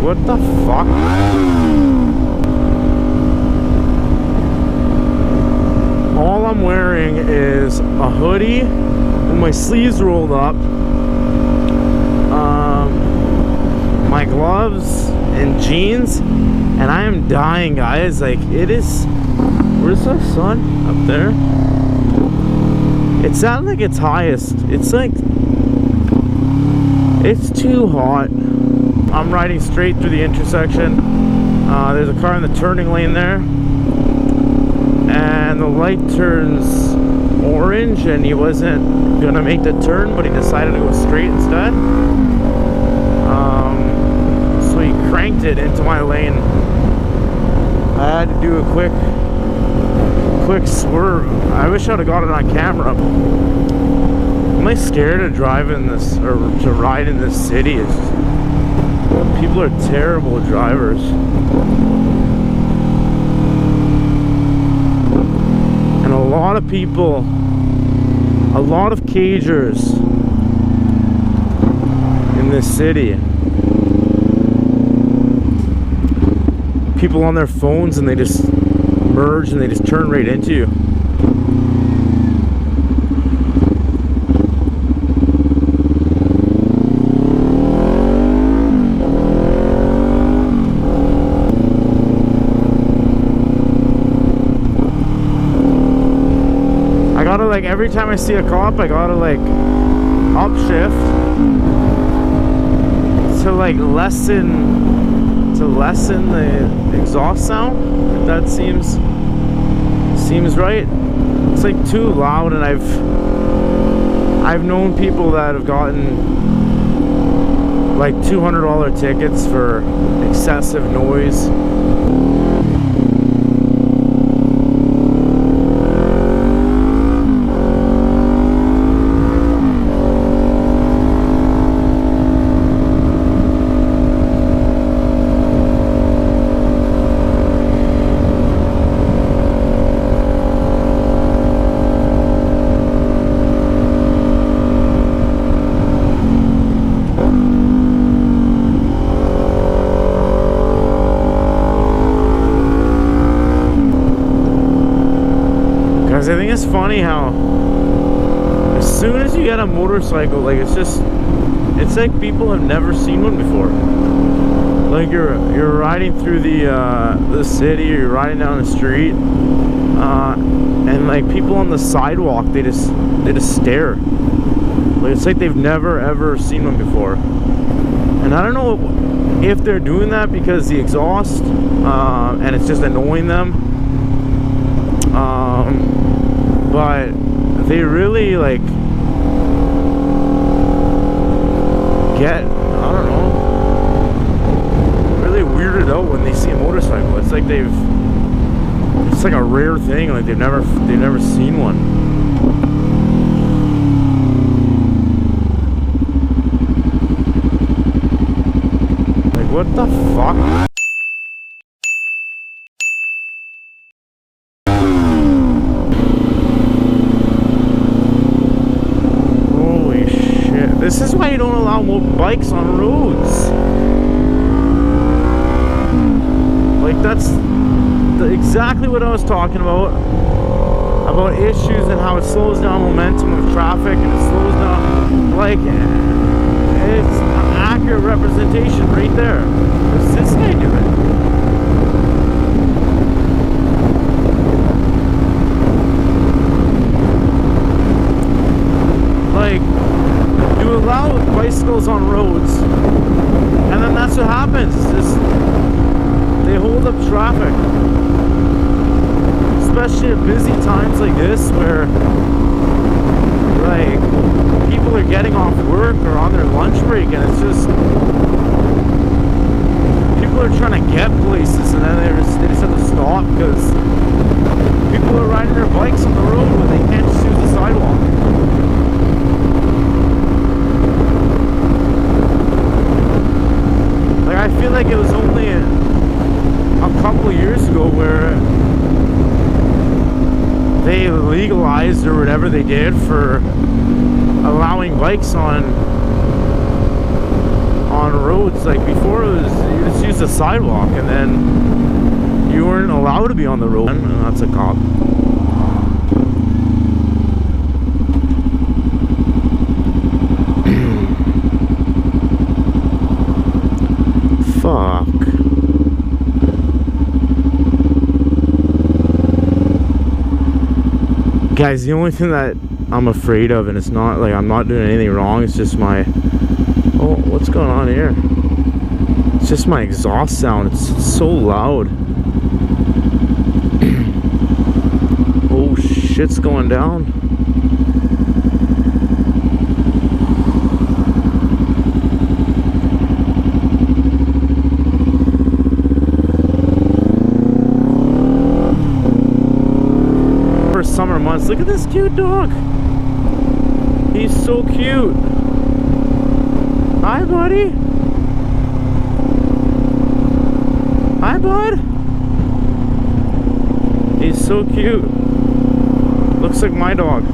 What the fuck? All I'm wearing is a hoodie with my sleeves rolled up, my gloves and jeans, and I am dying, guys. Like, it is... Where's the sun? Up there? It's at like its highest. It's like... It's too hot. I'm riding straight through the intersection. There's a car in the turning lane there, and the light turns orange, and he wasn't gonna make the turn, but he decided to go straight instead. So he cranked it into my lane. I had to do a quick swerve. I wish I'd have got it on camera. I'm like scared of driving this, or to ride in this city. It's just, people are terrible drivers. And a lot of people, a lot of cagers in this city. People on their phones, and they just merge and they just turn right into you. I gotta, like, every time I see a cop, I gotta like upshift to like lessen the exhaust sound, if that seems right. It's like too loud, and I've known people that have gotten like $200 tickets for excessive noise. I think it's funny how as soon as you get a motorcycle, like, it's like people have never seen one before. Like, you're riding through the city, or you're riding down the street, and like people on the sidewalk, they just stare. Like, it's like they've never ever seen one before. And I don't know if they're doing that because the exhaust, and it's just annoying them. But they really, like, get, I don't know, really weirded out when they see a motorcycle. It's like it's like a rare thing. Like, they've never seen one. Like, what the fuck? This is why you don't allow more bikes on roads. Like, that's exactly what I was talking about issues and how it slows down momentum of traffic, and it slows down, like, it's an accurate representation right there. What's this guy doing? Like, you allow bicycles on roads, and then that's what happens. It's just, they hold up traffic, especially at busy times like this, where like people are getting off work or on their lunch break, and it's just people are trying to get places, and then they just have to stop because people are riding their bikes on the road when they can't just use the sidewalk. I feel like it was only a couple of years ago where they legalized, or whatever they did, for allowing bikes on roads. Like, before, it was a sidewalk, and then you weren't allowed to be on the road. And that's a cop. Fuck. Guys, the only thing that I'm afraid of, and it's not like I'm not doing anything wrong, it's just my... Oh, what's going on here? It's just my exhaust sound. It's so loud. Oh, shit's going down. Summer months. Look at this cute dog. He's so cute. Hi, buddy. Hi, bud. He's so cute. Looks like my dog.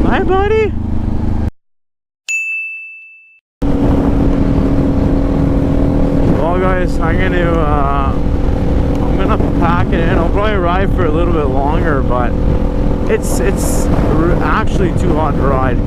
Hi, buddy. Guys, I'm gonna pack it in. I'll probably ride for a little bit longer, but it's actually too hot to ride.